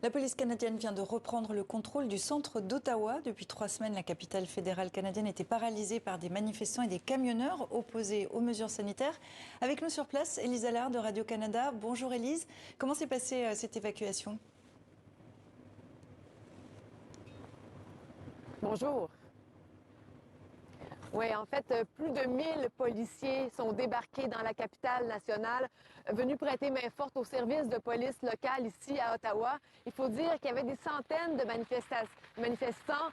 La police canadienne vient de reprendre le contrôle du centre d'Ottawa. Depuis 3 semaines, la capitale fédérale canadienne était paralysée par des manifestants et des camionneurs opposés aux mesures sanitaires. Avec nous sur place, Élise Allard de Radio-Canada. Bonjour Élise. Comment s'est passée cette évacuation? Bonjour. Oui, en fait, plus de 1000 policiers sont débarqués dans la capitale nationale, venus prêter main forte au service de police locale ici à Ottawa. Il faut dire qu'il y avait des centaines de manifestants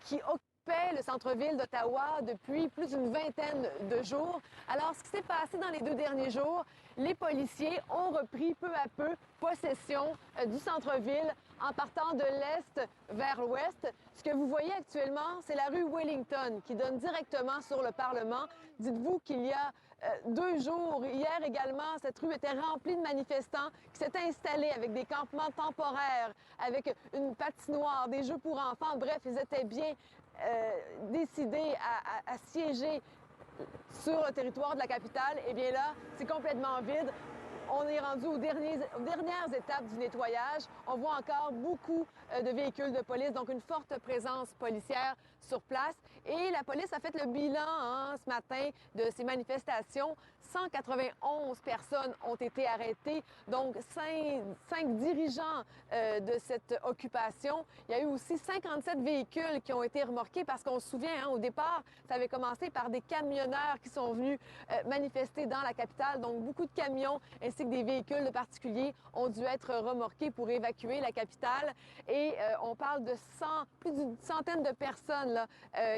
qui occupaient le centre-ville d'Ottawa depuis plus d'une vingtaine de jours. Alors, ce qui s'est passé dans les 2 derniers jours, les policiers ont repris peu à peu possession du centre-ville en partant de l'est vers l'ouest. Ce que vous voyez actuellement, c'est la rue Wellington qui donne directement sur le Parlement. Dites-vous qu'il y a 2 jours, hier également, cette rue était remplie de manifestants qui s'étaient installés avec des campements temporaires, avec une patinoire, des jeux pour enfants. Bref, ils étaient bien décidés à siéger sur le territoire de la capitale. Eh bien là, c'est complètement vide. On est rendu aux dernières étapes du nettoyage. On voit encore beaucoup de véhicules de police, donc une forte présence policière sur place. Et la police a fait le bilan ce matin de ces manifestations. 191 personnes ont été arrêtées, donc 5 dirigeants de cette occupation. Il y a eu aussi 57 véhicules qui ont été remorqués parce qu'on se souvient, au départ, ça avait commencé par des camionneurs qui sont venus manifester dans la capitale. Donc beaucoup de camions ainsi que des véhicules de particuliers ont dû être remorqués pour évacuer la capitale. Et on parle de plus d'une centaine de personnes là,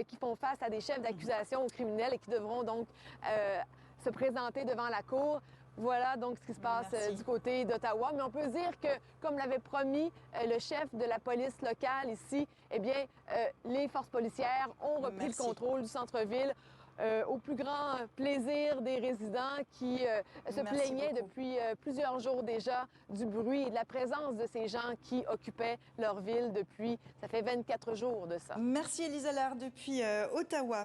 qui font face à des chefs d'accusation aux criminels et qui devront donc se présenter devant la cour. Voilà donc ce qui se passe du côté d'Ottawa. Mais on peut dire que, comme l'avait promis le chef de la police locale ici, eh bien, les forces policières ont repris le contrôle du centre-ville. Au plus grand plaisir des résidents qui se plaignaient depuis plusieurs jours déjà du bruit et de la présence de ces gens qui occupaient leur ville depuis, ça fait 24 jours de ça. Merci Élise Allard depuis Ottawa.